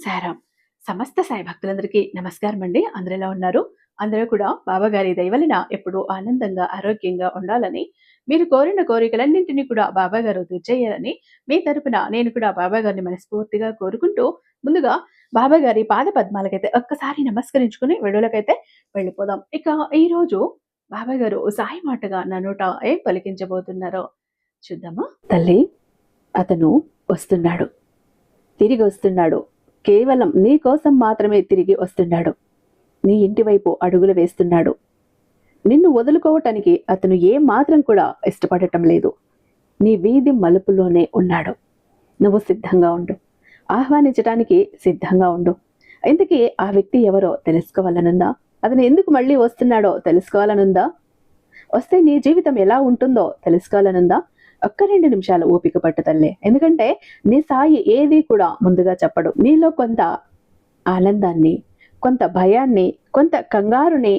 సాయిరాం. సమస్త సాయి భక్తులందరికీ నమస్కారం అండి. అందరూ ఎలా ఉన్నారు? అందరూ కూడా బాబాగారి దయ వలన ఎప్పుడూ ఆనందంగా, ఆరోగ్యంగా ఉండాలని, మీరు కోరిన కోరికలన్నింటినీ కూడా బాబాగారు తీర్చేయాలని, మీ తరపున నేను కూడా బాబాగారిని మనస్ఫూర్తిగా కోరుకుంటూ, ముందుగా బాబాగారి పాద పద్మాలకైతే ఒక్కసారి నమస్కరించుకుని వీడియోలకైతే వెళ్ళిపోదాం. ఇక ఈరోజు బాబాగారు సాయి మాటగా నా నోట ఏం పలికించబోతున్నారో చూద్దామా? తల్లి, అతను వస్తున్నాడు, తిరిగి వస్తున్నాడు. కేవలం నీ కోసం మాత్రమే తిరిగి వస్తున్నాడు. నీ ఇంటి వైపు అడుగులు వేస్తున్నాడు. నిన్ను వదులుకోవటానికి అతను ఏ మాత్రం కూడా ఇష్టపడటం లేదు. నీ వీధి మలుపులోనే ఉన్నాడు. నువ్వు సిద్ధంగా ఉండు, ఆహ్వానించటానికి సిద్ధంగా ఉండు. ఇంతకీ ఆ వ్యక్తి ఎవరో తెలుసుకోవాలనుందా? అతను ఎందుకు మళ్ళీ వస్తున్నాడో తెలుసుకోవాలనుందా? వస్తే నీ జీవితం ఎలా ఉంటుందో తెలుసుకోవాలనుందా? ఒక్క 2 నిమిషాలు ఓపిక పట్టు తల్లే. ఎందుకంటే నీ సాయి ఏది కూడా ముందుగా చెప్పడు. నీలో కొంత ఆనందాన్ని, కొంత భయాన్ని, కొంత కంగారుని,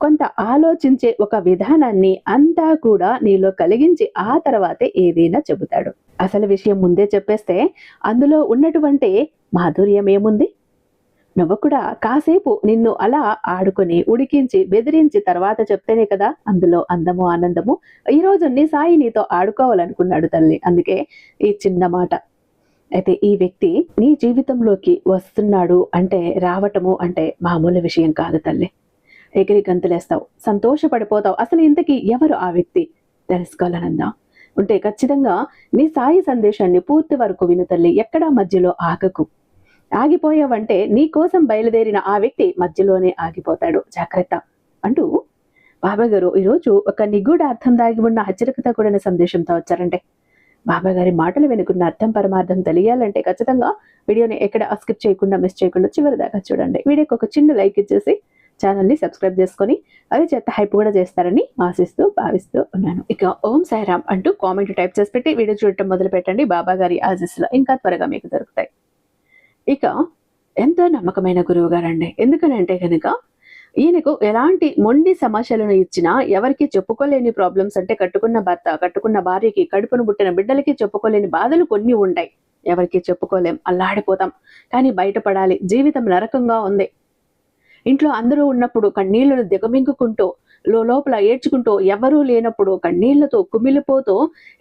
కొంత ఆలోచించే ఒక విధానాన్ని అంతా కూడా నీలో కలిగించి ఆ తర్వాతే ఏదైనా చెబుతాడు. అసలు విషయం ముందే చెప్పేస్తే అందులో ఉన్నటువంటి మాధుర్యం ఏముంది? నువ్వు కూడా కాసేపు నిన్ను అలా ఆడుకొని, ఉడికించి, బెదిరించి తర్వాత చెప్తేనే కదా అందులో అందము, ఆనందము. ఈరోజు నీ సాయి నీతో ఆడుకోవాలనుకున్నాడు తల్లి. అందుకే ఈ చిన్న మాట. అయితే ఈ వ్యక్తి నీ జీవితంలోకి వస్తున్నాడు అంటే, రావటము అంటే మామూలు విషయం కాదు తల్లి. ఎగిరి గంతులేస్తావు, సంతోషపడిపోతావు. అసలు ఇంతకీ ఎవరు ఆ వ్యక్తి తెలుసుకోవాలనుందా? ఉంటే ఖచ్చితంగా నీ సాయి సందేశాన్ని పూర్తి వరకు విను తల్లి. ఎక్కడా మధ్యలో ఆగకు. ఆగిపోయావంటే నీ కోసం బయలుదేరిన ఆ వ్యక్తి మధ్యలోనే ఆగిపోతాడు. జాగ్రత్త అంటూ బాబాగారు ఈరోజు ఒక నిగూఢ అర్థం దాగి ఉన్న హెచ్చరికతో కూడిన సందేశంతో వచ్చారంటే, బాబాగారి మాటలు వెనుకున్న అర్థం పరమార్థం తెలియాలంటే ఖచ్చితంగా వీడియోని ఎక్కడ స్కిప్ చేయకుండా, మిస్ చేయకుండా చివరి దాకా చూడండి. వీడియోకి ఒక చిన్న లైక్ ఇచ్చేసి ఛానల్ని సబ్స్క్రైబ్ చేసుకొని అదే చేత హైప్ కూడా చేస్తారని ఆశిస్తూ భావిస్తూ ఉన్నాను. ఇక ఓం సాయిరామ్ అంటూ కామెంట్ టైప్ చేసి పెట్టి వీడియో చూడటం మొదలు పెట్టండి. బాబాగారి ఆశీస్సులు ఇంకా త్వరగా మీకు దొరుకుతాయి. ఇక ఎంతో నమ్మకమైన గురువు గారండి. ఎందుకనంటే కనుక ఈయనకు ఎలాంటి మొండి సమస్యలను ఇచ్చినా, ఎవరికి చెప్పుకోలేని ప్రాబ్లమ్స్ అంటే కట్టుకున్న భర్త, కట్టుకున్న భార్యకి, కడుపును పుట్టిన బిడ్డలకి చెప్పుకోలేని బాధలు కొన్ని ఉంటాయి. ఎవరికి చెప్పుకోలేం, అల్లాడిపోతాం. కానీ బయటపడాలి. జీవితం నరకంగా ఉంది. ఇంట్లో అందరూ ఉన్నప్పుడు కన్నీళ్లను దిగమింగుకుంటూ, లోపల ఏడ్చుకుంటూ, ఎవరూ లేనప్పుడు కన్నీళ్లతో కుమిలిపోతూ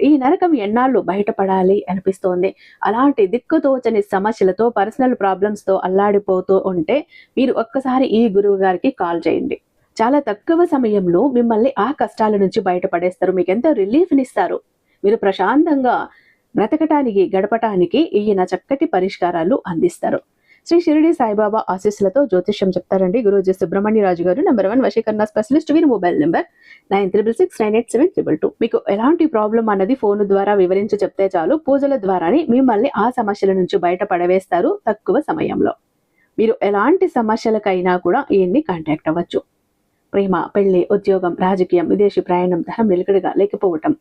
ఈ నరకం ఎన్నాళ్ళు బయటపడాలి అనిపిస్తోంది. అలాంటి దిక్కుతోచని సమస్యలతో, పర్సనల్ ప్రాబ్లమ్స్తో అల్లాడిపోతూ ఉంటే మీరు ఒక్కసారి ఈ గురువు గారికి కాల్ చేయండి. చాలా తక్కువ సమయంలో మిమ్మల్ని ఆ కష్టాల నుంచి బయటపడేస్తారు. మీకు ఎంతో రిలీఫ్నిస్తారు. మీరు ప్రశాంతంగా బ్రతకటానికి, గడపటానికి ఈయన చక్కటి పరిష్కారాలు అందిస్తారు. శ్రీ షిరిడి సాయిబాబా ఆశీస్సులతో జ్యోతిష్యం చెప్తారండి గురూజీ సుబ్రహ్మణ్యరాజు గారు. నెంబర్ 1 వశీకరణ స్పెషలిస్ట్. వీరి మొబైల్ నెంబర్ 9366987222. మీకు ఎలాంటి ప్రాబ్లం అన్నది ఫోన్ ద్వారా వివరించి చెప్తే చాలు, పూజల ద్వారానే మిమ్మల్ని ఆ సమస్యల నుంచి బయట పడవేస్తారు తక్కువ సమయంలో. మీరు ఎలాంటి సమస్యలకైనా కూడా ఈయన్ని కాంటాక్ట్ అవ్వచ్చు. ప్రేమ, పెళ్లి, ఉద్యోగం, రాజకీయం, విదేశీ ప్రయాణం, ధనం నిలకడగా లేకపోవటం,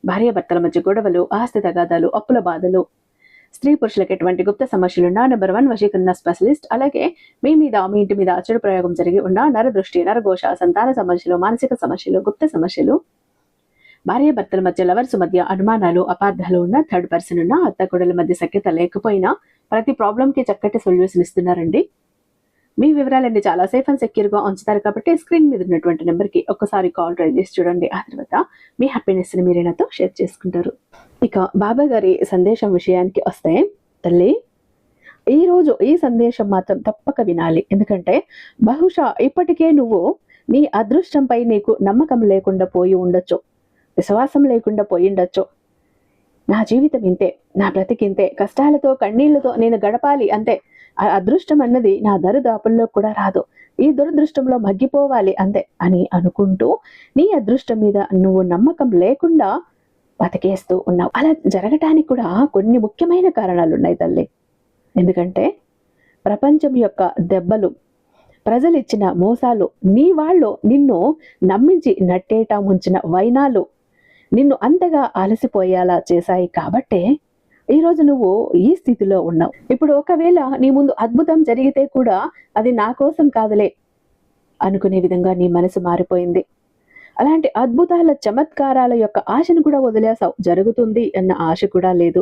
భార్యాభర్తల మధ్య గొడవలు, ఆస్తి తగాదాలు, అప్పుల బాధలు, స్త్రీ పురుషులకు ఎటువంటి గుప్త సమస్యలున్నా నెంబర్ 1 వశీకరణ స్పెషలిస్ట్. అలాగే మీ మీద, మీ ఇంటి మీద చెడు ప్రయోగం జరిగి ఉన్న నరదృష్టి, నరఘోష, సంతాన సమస్యలు, మానసిక సమస్యలు, గుప్త సమస్యలు, భార్యాభర్తల మధ్య, లవర్స్ మధ్య అనుమానాలు, అపార్థాలు ఉన్న, థర్డ్ పర్సన్ ఉన్న, అత్తకొడల మధ్య సఖ్యత లేకపోయినా ప్రతి ప్రాబ్లంకి చక్కటి సొల్యూషన్ ఇస్తున్నారండి. మీ వివరాలన్నీ చాలా సేఫ్ అండ్ సెక్యూర్గా ఉంచుతారు కాబట్టి స్క్రీన్ మీద ఉన్నటువంటి నెంబర్కి ఒక్కసారి కాల్ ట్రై చేసి చూడండి. ఆ తర్వాత మీ హ్యాపీనెస్ని మీరే నాతో షేర్ చేసుకుంటారు. ఇక బాబాగారి సందేశం విషయానికి వస్తే తల్లి, ఈరోజు ఈ సందేశం మాత్రం తప్పక వినాలి. ఎందుకంటే బహుశా ఇప్పటికే నువ్వు నీ అదృష్టంపై నీకు నమ్మకం లేకుండా పోయి ఉండొచ్చు, విశ్వాసం లేకుండా పోయి ఉండొచ్చు. నా జీవితం ఇంతే, నా బ్రతికింతే, కష్టాలతో కన్నీళ్లతో నేను గడపాలి అంతే, ఆ అదృష్టం అన్నది నా దరిదాపుల్లో కూడా రాదు, ఈ దురదృష్టంలో మగ్గిపోవాలి అంతే అని అనుకుంటూ నీ అదృష్టం మీద నువ్వు నమ్మకం లేకుండా బతికేస్తూ ఉన్నావు. అలా జరగటానికి కూడా కొన్ని ముఖ్యమైన కారణాలు ఉన్నాయి తల్లి. ఎందుకంటే ప్రపంచం యొక్క దెబ్బలు, ప్రజలు ఇచ్చిన మోసాలు, నీ వాళ్ళు నిన్ను నమ్మించి నట్టేట ముంచిన వైనాలు నిన్ను అంతగా అలసిపోయేలా చేశాయి. కాబట్టే ఈరోజు నువ్వు ఈ స్థితిలో ఉన్నావు. ఇప్పుడు ఒకవేళ నీ ముందు అద్భుతం జరిగితే కూడా అది నా కోసం కాదులే అనుకునే విధంగా నీ మనసు మారిపోయింది. అలాంటి అద్భుతాల, చమత్కారాల యొక్క ఆశను కూడా వదిలేసావు. జరుగుతుంది అన్న ఆశ కూడా లేదు.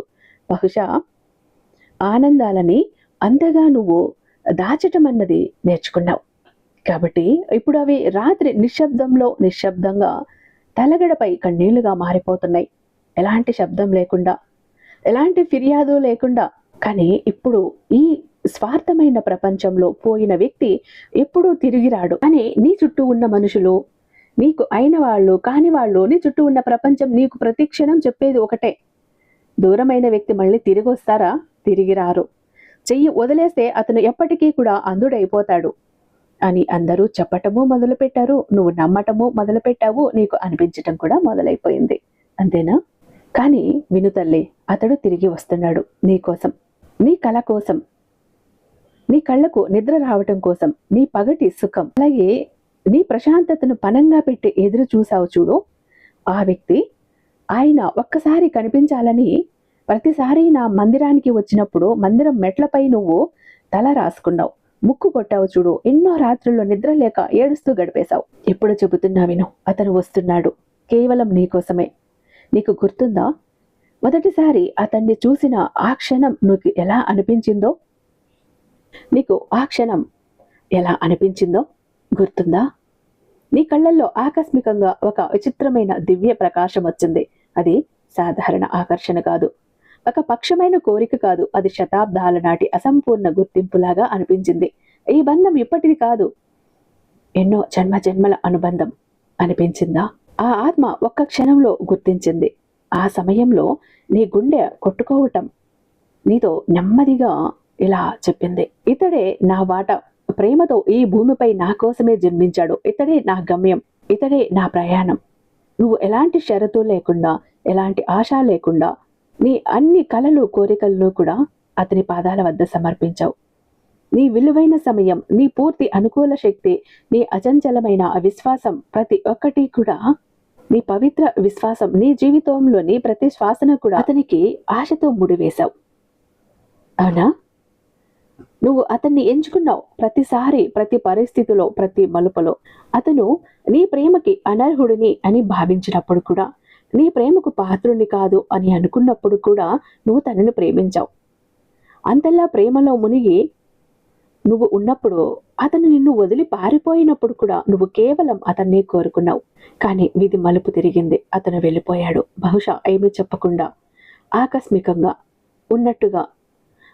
బహుశా ఆనందాలని, అంతగా నువ్వు దాచటం అన్నది నేర్చుకున్నావు. కాబట్టి ఇప్పుడు అవి రాత్రి నిశ్శబ్దంగా తలగడపై కన్నీళ్లుగా మారిపోతున్నాయి. ఎలాంటి శబ్దం లేకుండా, ఎలాంటి ఫిర్యాదు లేకుండా. కానీ ఇప్పుడు ఈ స్వార్థమైన ప్రపంచంలో పోయిన వ్యక్తి ఎప్పుడూ తిరిగి రాడు అని నీ చుట్టూ ఉన్న మనుషులు, నీకు అయిన వాళ్ళు కాని వాళ్ళు, నీ చుట్టూ ఉన్న ప్రపంచం నీకు ప్రతి క్షణం చెప్పేది ఒకటే: దూరమైన వ్యక్తి మళ్ళీ తిరిగి వస్తారా? తిరిగి రారు. చెయ్యి వదిలేస్తే అతను ఎప్పటికీ కూడా అంధుడైపోతాడు అని అందరూ చెప్పటము మొదలుపెట్టారు. నువ్వు నమ్మటము మొదలుపెట్టావు. నీకు అనిపించటం కూడా మొదలైపోయింది. అంతేనా? కానీ విను తల్లి, అతడు తిరిగి వస్తున్నాడు నీ కోసం, నీ కళ కోసం, నీ కళ్ళకు నిద్ర రావటం కోసం, నీ పగటి సుఖం, అలాగే నీ ప్రశాంతతను పనంగా పెట్టి ఎదురు చూసావు చూడు. ఆ వ్యక్తి, ఆయన ఒక్కసారి కనిపించాలని ప్రతిసారి నా మందిరానికి వచ్చినప్పుడు మందిరం మెట్లపై నువ్వు తల రాసుకున్నావు, ముక్కు కొట్టావు చూడు. ఎన్నో రాత్రుల్లో నిద్ర లేక ఏడుస్తూ గడిపేశావు. ఎప్పుడు చెబుతున్నా విను, అతను వస్తున్నాడు కేవలం నీ కోసమే. నీకు గుర్తుందా మొదటిసారి అతన్ని చూసిన ఆ క్షణం నీకు ఎలా అనిపించిందో? నీకు ఆ క్షణం ఎలా అనిపించిందో గుర్తుందా? నీ కళ్ళల్లో ఆకస్మికంగా ఒక విచిత్రమైన దివ్య ప్రకాశం వచ్చింది. అది సాధారణ ఆకర్షణ కాదు, ఒక పక్షమైన కోరిక కాదు. అది శతాబ్దాల నాటి అసంపూర్ణ గుర్తింపులాగా అనిపించింది. ఈ బంధం ఇప్పటిది కాదు, ఎన్నో జన్మల అనుబంధం అనిపించిందా? ఆ ఆత్మ ఒక్క క్షణంలో గుర్తించింది. ఆ సమయంలో నీ గుండె కొట్టుకోవటం నీతో నెమ్మదిగా ఇలా చెప్పింది: ఇతడే నా వాట, ప్రేమతో ఈ భూమిపై నా కోసమే జన్మించాడు. ఇతడే నా గమ్యం, ఇతడే నా ప్రయాణం. నువ్వు ఎలాంటి షరతు లేకుండా, ఎలాంటి ఆశ లేకుండా నీ అన్ని కలలు కోరికలను కూడా అతని పాదాల వద్ద సమర్పించావు. నీ విలువైన సమయం, నీ పూర్తి అనుకూల శక్తి, నీ అచంచలమైన విశ్వాసం, ప్రతి ఒక్కటి కూడా, నీ పవిత్ర విశ్వాసం, నీ జీవితంలోని ప్రతి శ్వాసను కూడా అతనికి ఆశతో ముడివేశావు. అవునా? నువ్వు అతన్ని ఎంచుకున్నావు. ప్రతిసారి, ప్రతి పరిస్థితిలో, ప్రతి మలుపులో అతను నీ ప్రేమకి అనర్హుడిని అని భావించినప్పుడు కూడా, నీ ప్రేమకు పాత్రుని కాదు అని అనుకున్నప్పుడు కూడా నువ్వు తనని ప్రేమించావు. అంతలా ప్రేమలో మునిగి నువ్వు ఉన్నప్పుడు, అతను నిన్ను వదిలి పారిపోయినప్పుడు కూడా నువ్వు కేవలం అతన్నే కోరుకున్నావు. కానీ విధి మలుపు తిరిగింది. అతను వెళ్ళిపోయాడు. బహుశా ఏమీ చెప్పకుండా, ఆకస్మికంగా, ఉన్నట్టుగా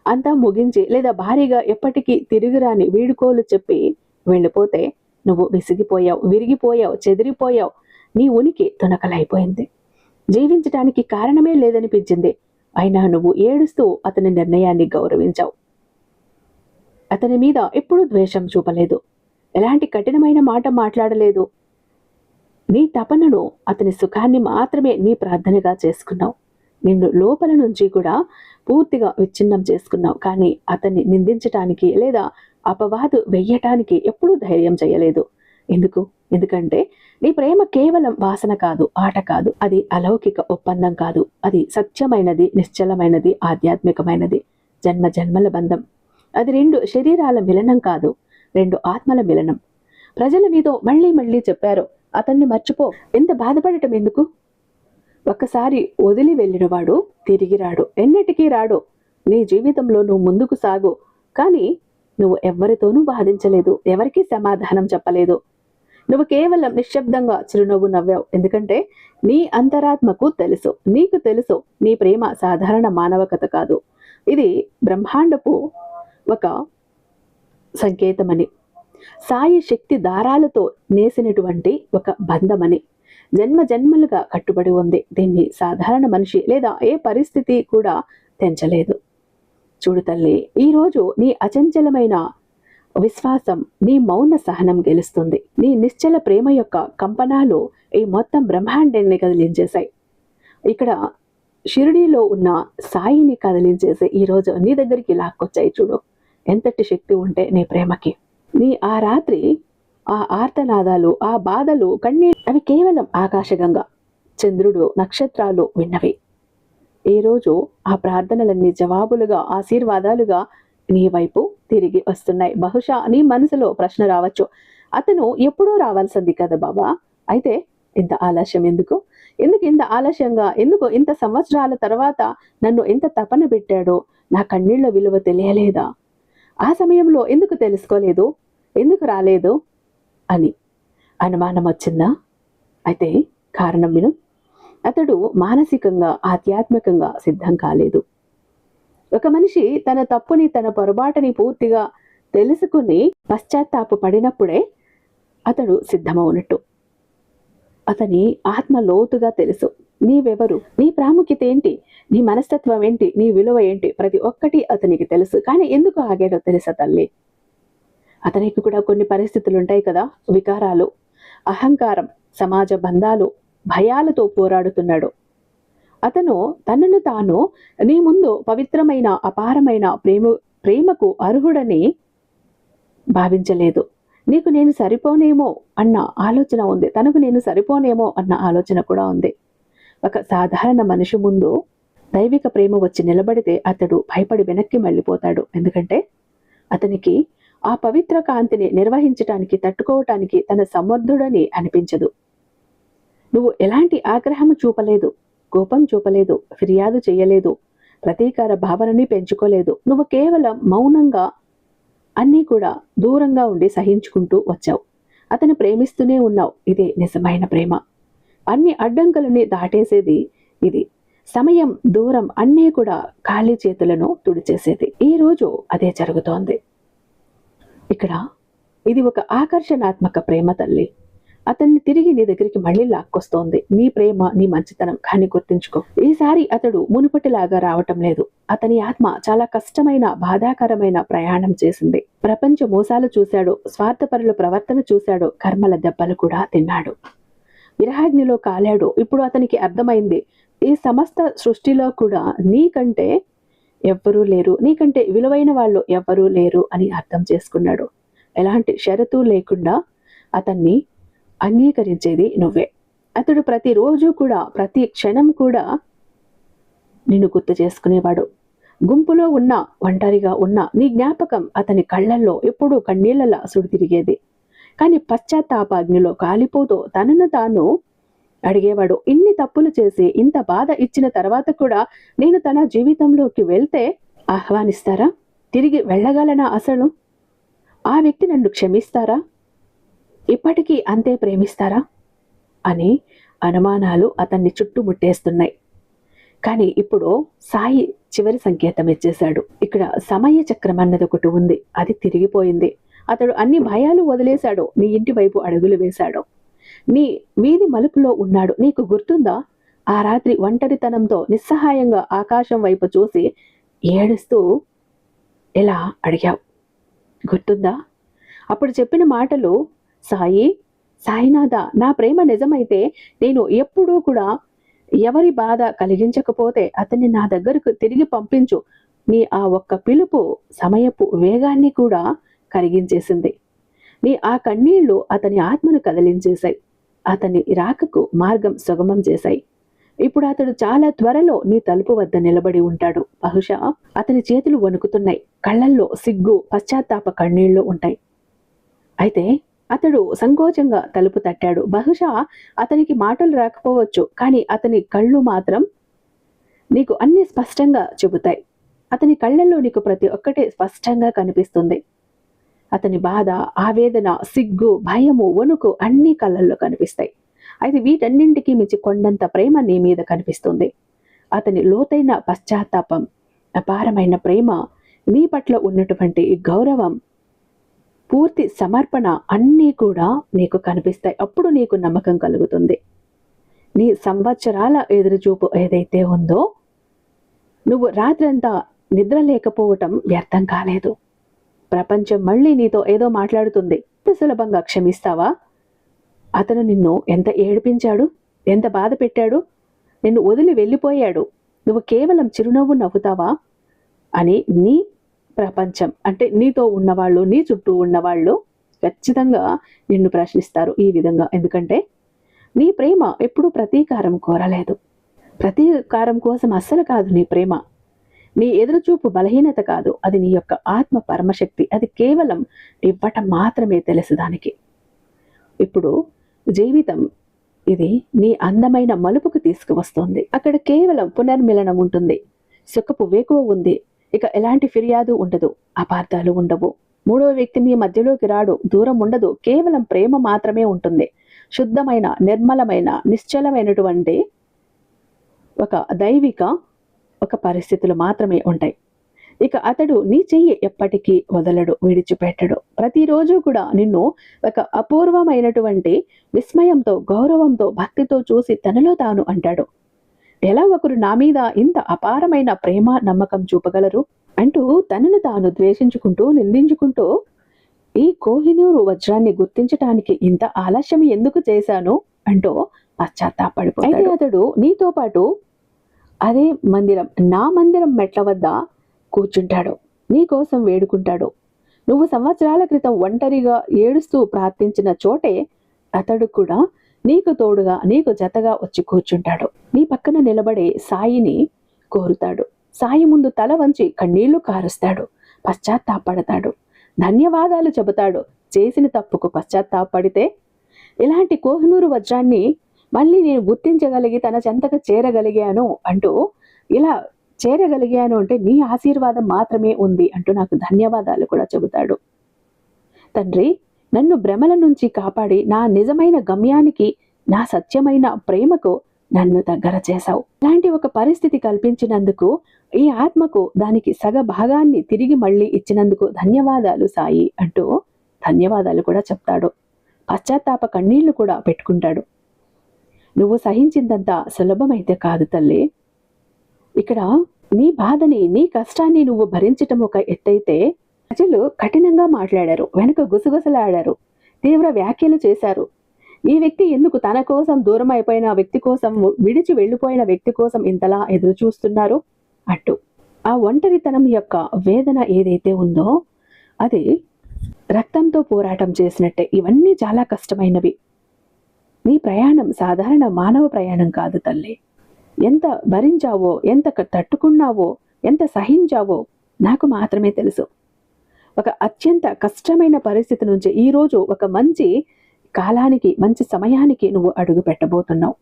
అంతా ముగించి, లేదా భారీగా ఎప్పటికీ తిరిగిరాని వీడుకోలు చెప్పి వెళ్ళిపోతే నువ్వు విసిగిపోయావు, విరిగిపోయావు, చెదిరిపోయావు. నీ ఉనికి తునకలైపోయింది. జీవించటానికి కారణమే లేదనిపించింది. అయినా నువ్వు ఏడుస్తూ అతని నిర్ణయాన్ని గౌరవించావు. అతని మీద ఎప్పుడూ ద్వేషం చూపలేదు, ఎలాంటి కఠినమైన మాట మాట్లాడలేదు. నీ తపనను, అతని సుఖాన్ని మాత్రమే నీ ప్రార్థనగా చేసుకున్నావు. నిన్ను లోపల నుంచి కూడా పూర్తిగా విచ్ఛిన్నం చేసుకున్నావు. కానీ అతన్ని నిందించటానికి లేదా అపవాదు వెయ్యటానికి ఎప్పుడూ ధైర్యం చేయలేదు. ఎందుకంటే నీ ప్రేమ కేవలం వాసన కాదు, ఆట కాదు. అది అలౌకిక ఒప్పందం కాదు. అది సత్యమైనది, నిశ్చలమైనది, ఆధ్యాత్మికమైనది, జన్మల బంధం. అది 2 శరీరాల మిలనం కాదు, 2 ఆత్మల మిలనం. ప్రజలు నీతో మళ్ళీ చెప్పారు, అతన్ని మర్చిపో. ఎంత బాధపడటం ఎందుకు? ఒక్కసారి వదిలి వెళ్ళినవాడు తిరిగి రాడు, ఎన్నటికీ రాడు. నీ జీవితంలో నువ్వు ముందుకు సాగు. కానీ నువ్వు ఎవ్వరితోనూ బాధించలేదు, ఎవరికీ సమాధానం చెప్పలేదు. నువ్వు కేవలం నిశ్శబ్దంగా చిరునవ్వు నవ్వావు. ఎందుకంటే నీ అంతరాత్మకు తెలుసు, నీకు తెలుసు, నీ ప్రేమ సాధారణ మానవ కథ కాదు. ఇది బ్రహ్మాండపు ఒక సంకేతమని, సాయి శక్తి దారాలతో నేసినటువంటి ఒక బంధమని, జన్మలుగా కట్టుబడి ఉంది. దీన్ని సాధారణ మనిషి లేదా ఏ పరిస్థితి కూడా తెంచలేదు. చూడు తల్లి, ఈరోజు నీ అచంచలమైన విశ్వాసం, నీ మౌన సహనం గెలుస్తుంది. నీ నిశ్చల ప్రేమ యొక్క కంపనాలు ఈ మొత్తం బ్రహ్మాండాన్ని కదిలించేశాయి. ఇక్కడ షిరిడీలో ఉన్న సాయిని కదిలించేసి ఈరోజు నీ దగ్గరికి లాక్కొచ్చాయి. చూడు ఎంతటి శక్తి ఉంటే నీ ప్రేమకి. నీ ఆ రాత్రి ఆ ఆర్తనాదాలు, ఆ బాధలు, కన్నీళ్ళు, అవి కేవలం ఆకాశగంగా, చంద్రుడు, నక్షత్రాలు విన్నవి. ఈరోజు ఆ ప్రార్థనలన్నీ జవాబులుగా, ఆశీర్వాదాలుగా నీ వైపు తిరిగి వస్తున్నాయి. బహుశా నీ మనసులో ప్రశ్న రావచ్చు, అతను ఎప్పుడూ రావాల్సింది కదా బాబా, అయితే ఇంత ఆలస్యం ఎందుకు ఇంత ఆలస్యంగా, ఎందుకు ఇంత సంవత్సరాల తర్వాత నన్ను ఎంత తపన పెట్టాడో, నా కన్నీళ్ల విలువ తెలియలేదా? ఆ సమయంలో ఎందుకు తెలుసుకోలేదు, ఎందుకు రాలేదు అని అనుమానం వచ్చిందా? అయితే కారణం విను. అతడు మానసికంగా ఆధ్యాత్మికంగా సిద్ధం కాలేదు. ఒక మనిషి తన తప్పుని తన పొరపాటుని పూర్తిగా తెలుసుకుని పశ్చాత్తాప పడినప్పుడే అతడు సిద్ధమవునట్టు. అతని ఆత్మ లోతుగా తెలుసు. నీవెవరు, నీ ప్రాముఖ్యత ఏంటి, నీ మనస్తత్వం ఏంటి, నీ విలువ ఏంటి, ప్రతి ఒక్కటి అతనికి తెలుసు. కానీ ఎందుకు ఆగాడో తెలుసా తల్లి? అతనికి కూడా కొన్ని పరిస్థితులు ఉంటాయి కదా, వికారాలు, అహంకారం, సమాజ బంధాలు, భయాలతో పోరాడుతున్నాడు. అతను తనను తాను నీ ముందు పవిత్రమైన అపారమైన ప్రేమకు అర్హుడని భావించలేదు. నీకు నేను సరిపోనేమో అన్న ఆలోచన ఉంది, తనకు నేను సరిపోనేమో అన్న ఆలోచన కూడా ఉంది. ఒక సాధారణ మనిషి ముందు దైవిక ప్రేమ వచ్చి నిలబడితే అతడు భయపడి వెనక్కి మళ్ళీపోతాడు. ఎందుకంటే అతనికి ఆ పవిత్ర కాంతిని నిర్వహించటానికి, తట్టుకోవటానికి తన సమర్థుడని అనిపించదు. నువ్వు ఎలాంటి ఆగ్రహం చూపలేదు, కోపం చూపలేదు, ఫిర్యాదు చేయలేదు, ప్రతీకార భావనని పెంచుకోలేదు. నువ్వు కేవలం మౌనంగా అన్నీ కూడా దూరంగా ఉండి సహించుకుంటూ వచ్చావు. అతను ప్రేమిస్తూనే ఉన్నావు. ఇదే నిజమైన ప్రేమ. అన్ని అడ్డంకులని దాటేసేది ఇది. సమయం, దూరం అన్నీ కూడా ఖాళీ చేతులను తుడిచేసేది. ఈ రోజు అదే జరుగుతోంది. ఇక్కడ ఇది ఒక ఆకర్షణాత్మక ప్రేమ తల్లి. అతన్ని తిరిగి నీ దగ్గరికి మళ్ళీ లాక్కొస్తోంది. నీ ప్రేమ, నీ మంచితనం. కానీ గుర్తుంచుకో, ఈసారి అతడు మునుపటిలాగా రావటం లేదు. అతని ఆత్మ చాలా కష్టమైన, బాధాకరమైన ప్రయాణం చేసింది. ప్రపంచ మోసాలు చూశాడు, స్వార్థపరుల ప్రవర్తన చూశాడు, కర్మల దెబ్బలు కూడా తిన్నాడు, విరహాగ్నిలో కాలాడు. ఇప్పుడు అతనికి అర్థమైంది, ఈ సమస్త సృష్టిలో కూడా నీకంటే ఎవ్వరూ లేరు, నీకంటే విలువైన వాళ్ళు ఎవ్వరూ లేరు అని అర్థం చేసుకున్నాడు. ఎలాంటి షరతు లేకుండా అతన్ని అంగీకరించేది నువ్వే. అతడు ప్రతిరోజు కూడా, ప్రతి క్షణం కూడా నిన్ను గుర్తు చేసుకునేవాడు. గుంపులో ఉన్నా, ఒంటరిగా ఉన్నా నీ జ్ఞాపకం అతని కళ్ళల్లో ఎప్పుడూ కన్నీళ్లలా సుడితిరిగేది. కానీ పశ్చాత్తాపాగ్నిలో కాలిపోతూ తనను తాను అడిగేవాడు, ఇన్ని తప్పులు చేసి ఇంత బాధ ఇచ్చిన తర్వాత కూడా నేను తన జీవితంలోకి వెళ్తే ఆహ్వానిస్తారా? తిరిగి వెళ్ళగలనా? అసలు ఆ వ్యక్తి నన్ను క్షమిస్తారా? ఇప్పటికీ అంతే ప్రేమిస్తారా అని అనుమానాలు అతన్ని చుట్టుముట్టేస్తున్నాయి. కానీ ఇప్పుడు సాయి చివరి సంకేతం ఇచ్చేశాడు. ఇక్కడ సమయ చక్రం అన్నది ఒకటి ఉంది, అది తిరిగిపోయింది. అతడు అన్ని భయాలు వదిలేశాడు, నీ ఇంటి వైపు అడుగులు వేశాడు, నీ వీధి మలుపులో ఉన్నాడు. నీకు గుర్తుందా, ఆ రాత్రి ఒంటరితనంతో నిస్సహాయంగా ఆకాశం వైపు చూసి ఏడుస్తూ ఎలా అడిగావు? గుర్తుందా? అప్పుడు చెప్పిన మాటలు, సాయి, సాయినాథ, నా ప్రేమ నిజమైతే నేను ఎప్పుడూ కూడా ఎవరి బాధ కలిగించకపోతే అతన్ని నా దగ్గరకు తిరిగి పంపించు. నీ ఆ ఒక్క పిలుపు సమయపు వేగాన్ని కూడా కరిగించేసింది. నీ ఆ కన్నీళ్లు అతని ఆత్మను కదిలించేశాయి, అతని రాకకు మార్గం సుగమం చేశాయి. ఇప్పుడు అతడు చాలా త్వరలో నీ తలుపు వద్ద నిలబడి ఉంటాడు. బహుశా అతని చేతులు వణుకుతున్నాయి, కళ్ళల్లో సిగ్గు, పశ్చాత్తాప కన్నీళ్లు ఉంటాయి. అయితే అతడు సంకోచంగా తలుపు తట్టాడు. బహుశా అతనికి మాటలు రాకపోవచ్చు, కానీ అతని కళ్ళు మాత్రం నీకు అన్ని స్పష్టంగా చెబుతాయి. అతని కళ్ళల్లో నీకు ప్రతి ఒక్కటి స్పష్టంగా కనిపిస్తుంది. అతని బాధ, ఆవేదన, సిగ్గు, భయము, వణుకు అన్ని కళ్ళల్లో కనిపిస్తాయి. అయితే వీటన్నింటికి మించి కొండంత ప్రేమ నీ మీద కనిపిస్తుంది. అతని లోతైన పశ్చాత్తాపం, అపారమైన ప్రేమ, నీ పట్ల ఉన్నటువంటి గౌరవం, పూర్తి సమర్పణ అన్నీ కూడా నీకు కనిపిస్తాయి. అప్పుడు నీకు నమ్మకం కలుగుతుంది. నీ సంవత్సరాల ఎదురుచూపు ఏదైతే ఉందో, నువ్వు రాత్రంతా నిద్ర లేకపోవటం వ్యర్థం కాలేదు. ప్రపంచం మళ్ళీ నీతో ఏదో మాట్లాడుతుంది. ఎంత సులభంగా క్షమిస్తావా? అతను నిన్ను ఎంత ఏడిపించాడు, ఎంత బాధ పెట్టాడు, నిన్ను వదిలి వెళ్ళిపోయాడు, నువ్వు కేవలం చిరునవ్వు నవ్వుతావా అని నీ ప్రపంచం, అంటే నీతో ఉన్నవాళ్ళు, నీ చుట్టూ ఉన్నవాళ్ళు ఖచ్చితంగా నిన్ను ప్రశ్నిస్తారు ఈ విధంగా. ఎందుకంటే నీ ప్రేమ ఎప్పుడూ ప్రతీకారం కోరలేదు. ప్రతీకారం కోసం అస్సలు కాదు నీ ప్రేమ. నీ ఎదురుచూపు బలహీనత కాదు, అది నీ యొక్క ఆత్మ పరమశక్తి. అది కేవలం ఇవ్వటం మాత్రమే తెలుసు దానికి. ఇప్పుడు జీవితం ఇది నీ అందమైన మలుపుకు తీసుకువస్తుంది. అక్కడ కేవలం పునర్మిలనం ఉంటుంది, సుఖపు వేకువ ఉంది, ఇక ఎలాంటి ఫిర్యాదు ఉండదు, అపార్థాలు ఉండవు. మూడవ వ్యక్తి మీ మధ్యలోకి రాడు, దూరం ఉండదు. కేవలం ప్రేమ మాత్రమే ఉంటుంది. శుద్ధమైన, నిర్మలమైన, నిశ్చలమైనటువంటి ఒక దైవిక ఒక పరిస్థితులు మాత్రమే ఉంటాయి. ఇక అతడు నీ చెయ్యి ఎప్పటికీ వదలడు, విడిచిపెట్టడు. ప్రతిరోజు కూడా నిన్ను ఒక అపూర్వమైనటువంటి విస్మయంతో, గౌరవంతో, భక్తితో చూసి తనలో తాను అంటాడు, ఎలా ఒకరు నా మీద ఇంత అపారమైన ప్రేమ, నమ్మకం చూపగలరు అంటూ తనను తాను ద్వేషించుకుంటూ, నిందించుకుంటూ ఈ కోహినూరు వజ్రాన్ని గుర్తించటానికి ఇంత ఆలస్యం ఎందుకు చేశాను అంటూ పశ్చాత్తాపడిపోయాడు. అయితే అతడు నీతో పాటు అదే మందిరం, నా మందిరం మెట్ల వద్ద కూర్చుంటాడు, నీ కోసం వేడుకుంటాడు. నువ్వు సంవత్సరాల క్రితం ఒంటరిగా ఏడుస్తూ ప్రార్థించిన చోటే అతడు కూడా నీకు తోడుగా, నీకు జతగా వచ్చి కూర్చుంటాడు. నీ పక్కన నిలబడే సాయిని కోరుతాడు. సాయి ముందు తల వంచి కన్నీళ్లు కారుస్తాడు, పశ్చాత్తాపడతాడు, ధన్యవాదాలు చెబుతాడు. చేసిన తప్పుకు పశ్చాత్తాపడితే ఇలాంటి కోహినూరు వజ్రాన్ని మళ్ళీ నేను గుర్తించగలిగి తన చెంతకు చేరగలిగాను అంటూ, ఇలా చేరగలిగాను అంటే నీ ఆశీర్వాదం మాత్రమే ఉంది అంటూ నాకు ధన్యవాదాలు కూడా చెబుతాడు. తండ్రి, నన్ను భ్రమల నుంచి కాపాడి నా నిజమైన గమ్యానికి, నా సత్యమైన ప్రేమకు నన్ను దగ్గర చేశావు. ఇలాంటి ఒక పరిస్థితి కల్పించినందుకు, ఈ ఆత్మకు దానికి సగ భాగాన్ని తిరిగి మళ్ళీ ఇచ్చినందుకు ధన్యవాదాలు సాయి అంటూ ధన్యవాదాలు కూడా చెప్తాడు. పశ్చాత్తాప కన్నీళ్లు కూడా పెట్టుకుంటాడు. నువ్వు సహించిందంత సులభమైతే కాదు తల్లి. ఇక్కడ నీ బాధని, నీ కష్టాన్ని నువ్వు భరించటం ఒక ఎత్తైతే, ప్రజలు కఠినంగా మాట్లాడారు, వెనుక గుసగుసలాడారు, తీవ్ర వ్యాఖ్యలు చేశారు. ఈ వ్యక్తి ఎందుకు తన కోసం దూరం అయిపోయిన వ్యక్తి కోసం, విడిచి వెళ్ళిపోయిన వ్యక్తి కోసం ఇంతలా ఎదురు చూస్తున్నారు అంటూ ఆ ఒంటరితనం యొక్క వేదన ఏదైతే ఉందో అది రక్తంతో పోరాటం చేసినట్టే. ఇవన్నీ చాలా కష్టమైనవి. నీ ప్రయాణం సాధారణ మానవ ప్రయాణం కాదు తల్లి. ఎంత భరించావో, ఎంత తట్టుకున్నావో, ఎంత సహించావో నాకు మాత్రమే తెలుసు. ఒక అత్యంత కష్టమైన పరిస్థితి నుంచి ఈరోజు ఒక మంచి కాలానికి, మంచి సమయానికి నువ్వు అడుగు పెట్టబోతున్నావు.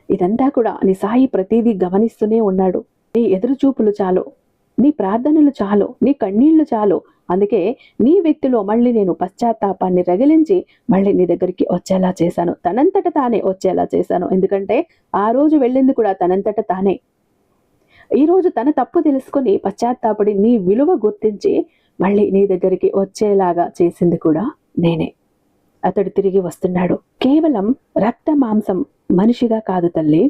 ఇదంతా కూడా నీ సాయి ప్రతిదీ గమనిస్తూనే ఉన్నాడు. నీ ఎదురుచూపులు చాలు, నీ ప్రార్థనలు చాలు, నీ కన్నీళ్లు చాలు. అందుకే నీ వ్యక్తిలో మళ్ళీ నేను పశ్చాత్తాపాన్ని రగిలించి మళ్ళీ నీ దగ్గరికి వచ్చేలా చేశాను, తనంతట తానే వచ్చేలా చేశాను. ఎందుకంటే ఆ రోజు వెళ్ళింది కూడా తనంతట తానే. ఈరోజు తన తప్పు తెలుసుకొని పశ్చాత్తాపడి నీ విలువ గుర్తించి మళ్ళీ నీ దగ్గరికి వచ్చేలాగా చేసింది కూడా నేనే. అతడు తిరిగి వస్తున్నాడు. కేవలం రక్త మాంసం మనిషిగా కాదు తల్లి.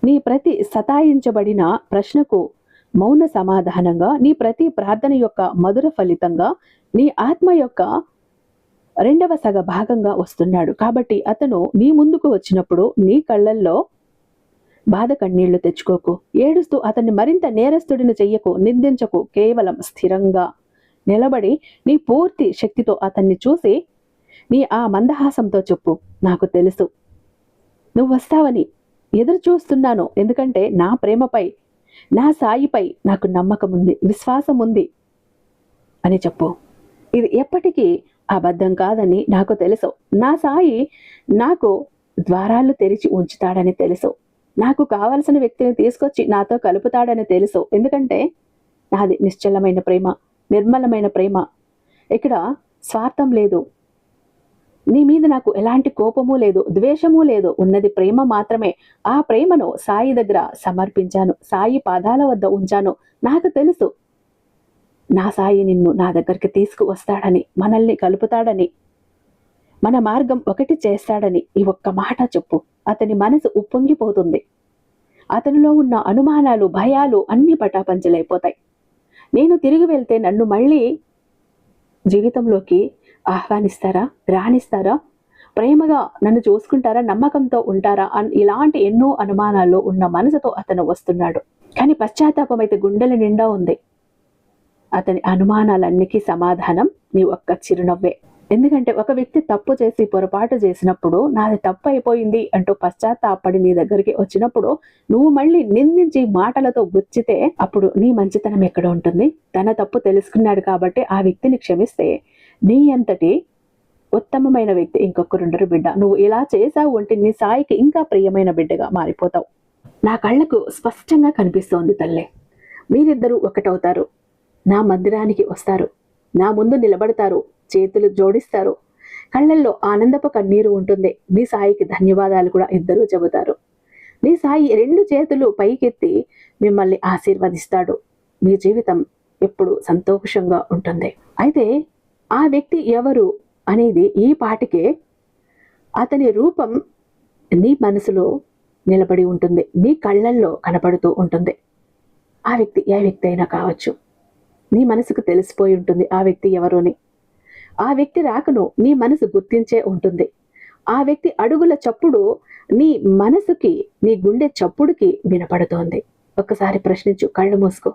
నీ ప్రతి సతాయించబడిన ప్రశ్నకు మౌన సమాధానంగా, నీ ప్రతి ప్రార్థన యొక్క మధుర ఫలితంగా, నీ ఆత్మ యొక్క రెండవ సగ భాగంగా వస్తున్నాడు. కాబట్టి అతను నీ ముందుకు వచ్చినప్పుడు నీ కళ్ళల్లో బాధ కన్నీళ్లు తెచ్చుకోకు, ఏడుస్తూ అతన్ని మరింత నేరస్తుడిని చెయ్యకు, నిందించకు. కేవలం స్థిరంగా నిలబడి నీ పూర్తి శక్తితో అతన్ని చూసి నీ ఆ మందహాసంతో చెప్పు, నాకు తెలుసు నువ్వు వస్తావని, ఎదురు చూస్తున్నాను. ఎందుకంటే నా ప్రేమపై, నా సాయిపై నాకు నమ్మకం ఉంది, విశ్వాసం ఉంది అని చెప్పు. ఇది ఎప్పటికీ అబద్ధం కాదని నాకు తెలుసు. నా సాయి నాకు ద్వారాలు తెరిచి ఉంచుతాడని తెలుసు. నాకు కావలసిన వ్యక్తిని తీసుకొచ్చి నాతో కలుపుతాడని తెలుసు. ఎందుకంటే నాది నిశ్చలమైన ప్రేమ, నిర్మలమైన ప్రేమ. ఇక్కడ స్వార్థం లేదు. నీ మీద నాకు ఎలాంటి కోపము లేదు, ద్వేషము లేదు. ఉన్నది ప్రేమ మాత్రమే. ఆ ప్రేమను సాయి దగ్గర సమర్పించాను, సాయి పాదాల వద్ద ఉంచాను. నాకు తెలుసు నా సాయి నిన్ను నా దగ్గరికి తీసుకువస్తాడని, మనల్ని కలుపుతాడని, మన మార్గం ఒకటి చేస్తాడని. ఈ ఒక్క మాట చెప్పు. అతని మనసు ఉప్పొంగిపోతుంది. అతనిలో ఉన్న అనుమానాలు, భయాలు అన్ని పటాపంచలైపోతాయి. నేను తిరిగి వెళ్తే నన్ను మళ్ళీ జీవితంలోకి ఆహ్వానిస్తారా, రాణిస్తారా, ప్రేమగా నన్ను చూసుకుంటారా, నమ్మకంతో ఉంటారా ఇలాంటి ఎన్నో అనుమానాల్లో ఉన్న మనసుతో అతను వస్తున్నాడు. కానీ పశ్చాత్తాపం అయితే గుండెల నిండా ఉంది. అతని అనుమానాలన్నిటికీ సమాధానం నీ ఒక్క చిరునవ్వే. ఎందుకంటే ఒక వ్యక్తి తప్పు చేసి పొరపాటు చేసినప్పుడు, నాది తప్పు అయిపోయింది అంటూ పశ్చాత్తాపడి నీ దగ్గరికి వచ్చినప్పుడు నువ్వు మళ్ళీ నిందించి మాటలతో గుచ్చితే అప్పుడు నీ మంచితనం ఎక్కడ ఉంటుంది? తన తప్పు తెలుసుకున్నాడు కాబట్టి ఆ వ్యక్తిని క్షమిస్తే నీ అంతటి ఉత్తమమైన వ్యక్తి ఇంకొకరుండరు బిడ్డ. నువ్వు ఇలా చేసావు అంటే నీ సాయికి ఇంకా ప్రియమైన బిడ్డగా మారిపోతావు. నా కళ్ళకు స్పష్టంగా కనిపిస్తోంది తల్లి. మీరిద్దరూ ఒకటవుతారు. నా మందిరానికి వస్తారు, నా ముందు నిలబడతారు, చేతులు జోడిస్తారు, కళ్ళల్లో ఆనందపు కన్నీరు ఉంటుంది. మీ సాయికి ధన్యవాదాలు కూడా ఇద్దరూ చెబుతారు. మీ సాయి 2 చేతులు పైకెత్తి మిమ్మల్ని ఆశీర్వదిస్తాడు. మీ జీవితం ఎప్పుడు సంతోషంగా ఉంటుంది. అయితే ఆ వ్యక్తి ఎవరు అనేది ఈ పాటికే అతని రూపం నీ మనసులో నిలబడి ఉంటుంది, నీ కళ్ళల్లో కనపడుతూ ఉంటుంది. ఆ వ్యక్తి ఏ వ్యక్తి అయినా కావచ్చు. నీ మనసుకు తెలిసిపోయి ఉంటుంది ఆ వ్యక్తి ఎవరోని. ఆ వ్యక్తి రాకను నీ మనసు గుర్తించే ఉంటుంది. ఆ వ్యక్తి అడుగుల చప్పుడు నీ మనసుకి, నీ గుండె చప్పుడుకి వినపడుతోంది. ఒక్కసారి ప్రశ్నించు, కళ్ళు మూసుకో.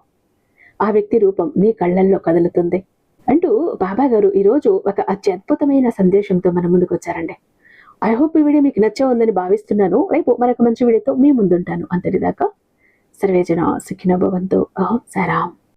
ఆ వ్యక్తి రూపం నీ కళ్ళల్లో కదులుతుంది అంటూ బాబా గారు ఈరోజు ఒక అత్యద్భుతమైన సందేశంతో మన ముందుకు వచ్చారండి. ఐ హోప్ ఈ వీడియో మీకు నచ్చే ఉందని భావిస్తున్నాను. రేపు మరొక మంచి వీడియోతో మీ ముందుంటాను. అంతటిదాకా సర్వేజన సుఖినో భవంతు. అహం సారాం.